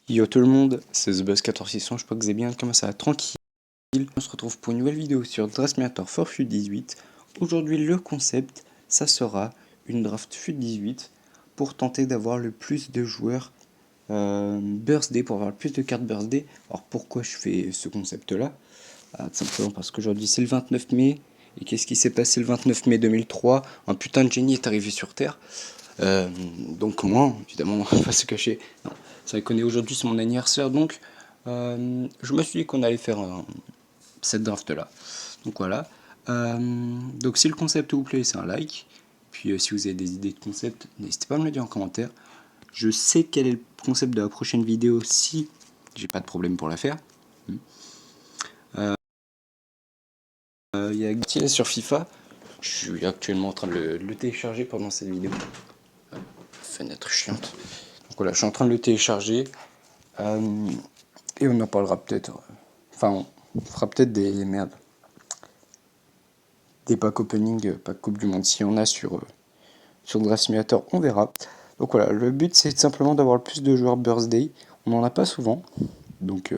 Yo tout le monde, c'est TheBuzz14600, j'espère que vous allez bien, comment ça va, tranquille. On se retrouve pour une nouvelle vidéo sur Draftsmanator for FUT 18. Aujourd'hui le concept, ça sera une draft FUT 18 pour tenter d'avoir le plus de joueurs birthday, pour avoir le plus de cartes birthday. Alors pourquoi je fais ce concept là? Tout simplement parce qu'aujourd'hui c'est le 29 mai, et qu'est-ce qui s'est passé le 29 mai 2003? Un putain de génie est arrivé sur Terre. Donc moi, évidemment, on va pas se cacher. Non, c'est vrai qu'on est aujourd'hui, c'est mon anniversaire, donc je me suis dit qu'on allait faire cette draft là. Donc voilà. Donc si le concept vous plaît, c'est un like. Puis si vous avez des idées de concept, n'hésitez pas à me le dire en commentaire. Je sais quel est le concept de la prochaine vidéo si j'ai pas de problème pour la faire. Il y a Gauthier sur FIFA. Je suis actuellement en train de le télécharger pendant cette vidéo. Fenêtre chiante. Donc voilà, je suis en train de le télécharger. Et on en parlera peut-être. Enfin, on fera peut-être des merdes. Des packs opening, pack Coupe du Monde. Si on a sur Draft Simulator, on verra. Donc voilà, le but c'est simplement d'avoir le plus de joueurs birthday. On n'en a pas souvent. Donc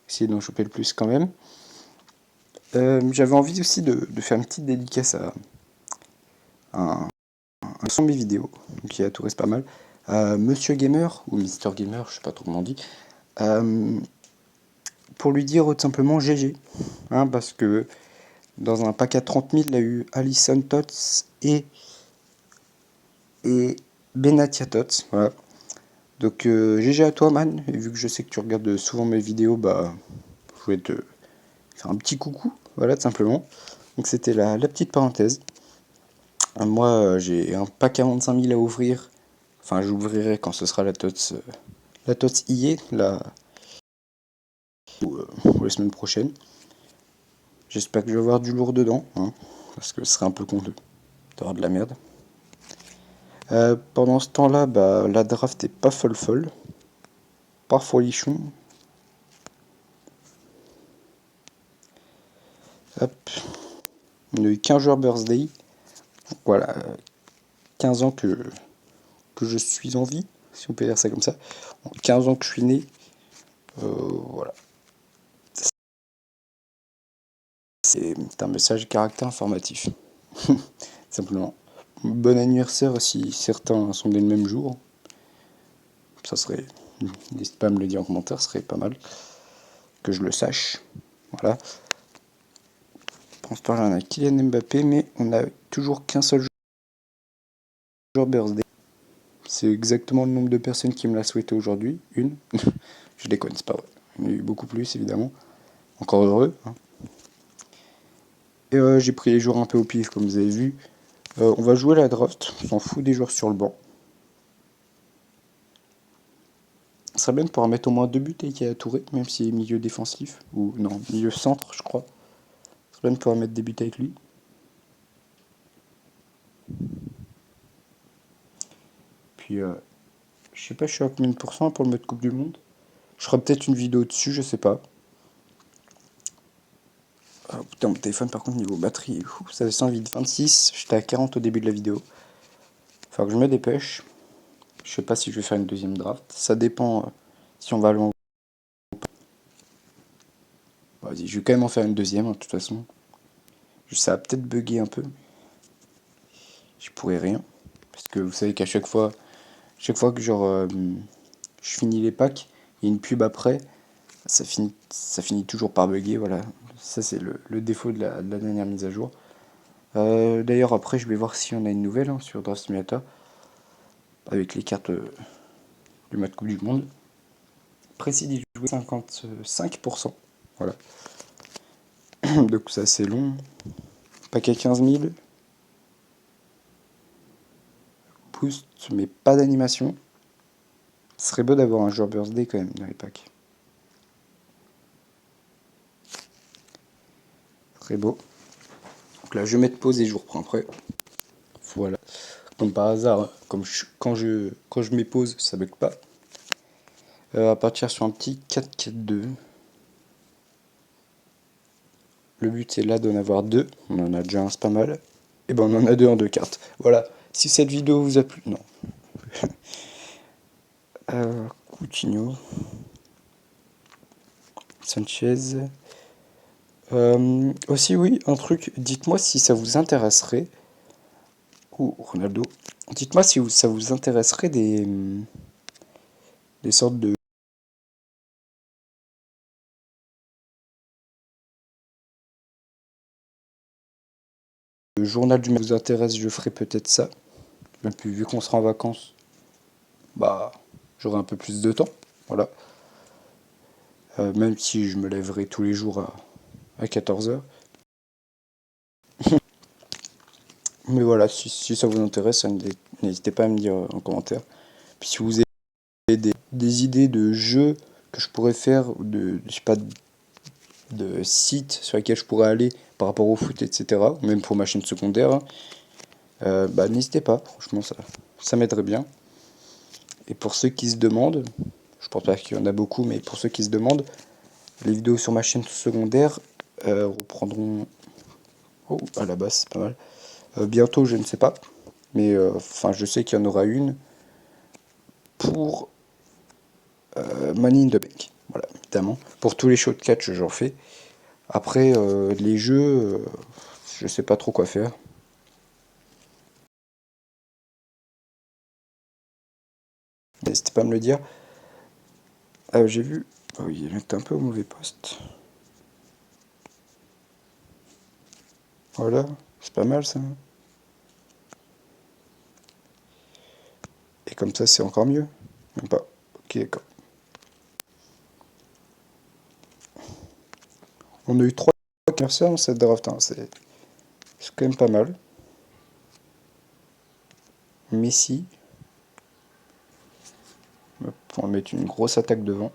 essayer d'en choper le plus quand même. J'avais envie aussi de faire une petite dédicace à un de mes vidéos, qui a tout reste pas mal. Monsieur Gamer, ou Mister Gamer, je sais pas trop comment on dit. Pour lui dire tout simplement GG. Hein, parce que dans un pack à 30 000, il a eu Alison Tots et Benatia Tots. Voilà. Donc GG à toi, man. Et vu que je sais que tu regardes souvent mes vidéos, bah je voulais te faire un petit coucou. Voilà, tout simplement. Donc c'était la petite parenthèse. Moi, j'ai un pack à 25 000 à ouvrir. Enfin, j'ouvrirai quand ce sera la TOTS IA, ou la semaine prochaine. J'espère que je vais avoir du lourd dedans, hein, parce que ce serait un peu con d'avoir de la merde. Pendant ce temps-là, bah, la draft est pas folle. Pas folichon. Hop. On a eu 15 joueurs birthday. Voilà, 15 ans que je suis en vie, si on peut dire ça comme ça. 15 ans que je suis né. Voilà. C'est un message caractère informatif. Simplement. Bon anniversaire si certains sont nés le même jour. Ça serait. N'hésite pas à me le dire en commentaire, ce serait pas mal. Que je le sache. Voilà. Pour l'instant, là, on a Kylian Mbappé, mais on n'a toujours qu'un seul joueur birthday. C'est exactement le nombre de personnes qui me l'a souhaité aujourd'hui. Une. Je déconne, c'est pas vrai. Il y en a eu beaucoup plus, évidemment. Encore heureux. Hein. Et j'ai pris les joueurs un peu au pif, comme vous avez vu. On va jouer la draft. On s'en fout des joueurs sur le banc. Ça serait bien de pouvoir mettre au moins 2 buts avec à Touré, même s'il est milieu défensif. Ou non, milieu centre, je crois. Ça serait bien de pouvoir mettre des buts avec lui. Puis, je sais pas, je suis à combien de pourcents pour le mode Coupe du Monde. Je ferai peut-être une vidéo dessus, je sais pas. Oh, putain, mon téléphone, par contre, niveau batterie, ça descend vite. 26, j'étais à 40 au début de la vidéo. Faut que je me dépêche. Je sais pas si je vais faire une deuxième draft. Ça dépend si on va loin. Vas-y, je vais quand même en faire une deuxième, hein, de toute façon. Ça va peut-être bugger un peu. Je pourrais rien. Parce que vous savez qu'à chaque fois que genre je finis les packs, il y a une pub après, ça finit toujours par bugger, voilà. Ça c'est le défaut de la dernière mise à jour. D'ailleurs après je vais voir si on a une nouvelle hein, sur Draft Simulator. Avec les cartes du mode Coupe du Monde. Précis d'y jouer 55%. Voilà. Donc ça c'est long. Pack à 15 000. Boost, mais pas d'animation. Ce serait beau d'avoir un joueur birthday quand même dans les packs. Très beau. Donc là, je vais mettre pause et je vous reprends après. Voilà. Comme par hasard, quand je mets pause, ça bug pas. On va partir sur un petit 4-4-2. Le but c'est là d'en avoir deux. On en a déjà un, c'est pas mal. Et ben on en a deux en deux cartes. Voilà. Si cette vidéo vous a plu. Non. Coutinho, Sanchez. Aussi oui, un truc, dites-moi si ça vous intéresserait, ou Ronaldo, dites-moi si ça vous intéresserait des sortes de journal du vous intéresse, je ferai peut-être ça. Et puis vu qu'on sera en vacances, bah j'aurai un peu plus de temps, voilà. Même si je me lèverai tous les jours à 14 h. Mais voilà, si ça vous intéresse, n'hésitez pas à me dire en commentaire. Puis si vous avez des idées de jeux que je pourrais faire, ou je sais pas, de sites sur lesquels je pourrais aller par rapport au foot, etc., même pour ma chaîne secondaire, hein, bah n'hésitez pas, franchement ça m'aiderait bien. Et pour ceux qui se demandent, je pense pas qu'il y en a beaucoup, mais pour ceux qui se demandent, les vidéos sur ma chaîne secondaire reprendront... Oh, à la base, c'est pas mal. Bientôt, je ne sais pas, mais enfin, je sais qu'il y en aura une pour Money in the Bank. Voilà, évidemment. Pour tous les shows de catch, j'en fais. Après, les jeux, je sais pas trop quoi faire. N'hésitez pas à me le dire. J'ai vu... Oh, il est un peu au mauvais poste. Voilà, c'est pas mal ça. Et comme ça, c'est encore mieux. Même pas. Ok, d'accord. On a eu 3 curseurs dans cette draft, hein. C'est quand même pas mal. Messi. On va mettre une grosse attaque devant.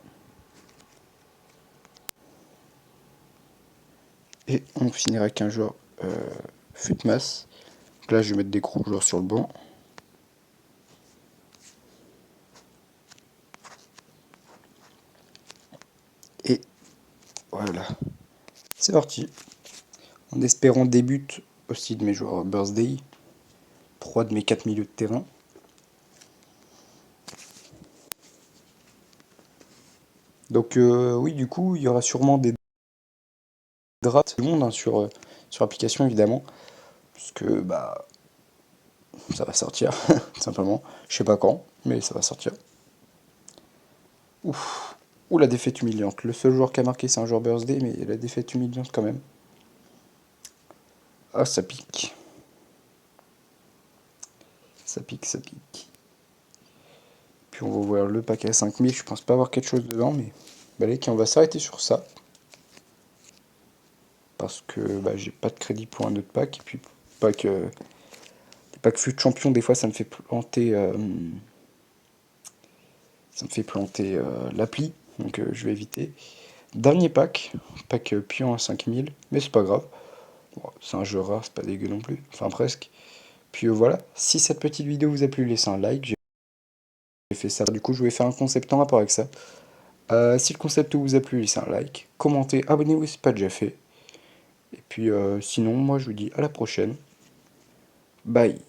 Et on finira avec un joueur Futmas. Donc là, je vais mettre des gros joueurs sur le banc. Et voilà. C'est parti. En espérant des buts aussi de mes joueurs Birthday. 3 de mes 4 milieux de terrain. Donc oui, du coup, il y aura sûrement des drafts du monde hein, sur l'application, évidemment. Parce que, bah, ça va sortir, tout simplement. Je sais pas quand, mais ça va sortir. Ouf. Ouh, la défaite humiliante. Le seul joueur qui a marqué, c'est un joueur Birthday, mais la défaite humiliante quand même. Ah, ça pique. Ça pique, ça pique. Puis on va voir le pack à 5000. Je pense pas avoir quelque chose dedans, mais... Bah, allez, on va s'arrêter sur ça. Parce que bah, j'ai pas de crédit pour un autre pack. Et puis, pack, les packs fut champion, des fois, ça me fait planter... l'appli. Donc je vais éviter. Dernier pack. Pack pion à 5000. Mais c'est pas grave. Bon, c'est un jeu rare, c'est pas dégueu non plus. Enfin, presque. Puis voilà. Si cette petite vidéo vous a plu, laissez un like. J'ai fait ça. Du coup, je vais faire un concept en rapport avec ça. Si le concept vous a plu, laissez un like, commentez, abonnez-vous si ce n'est pas déjà fait. Et puis sinon, moi je vous dis à la prochaine. Bye.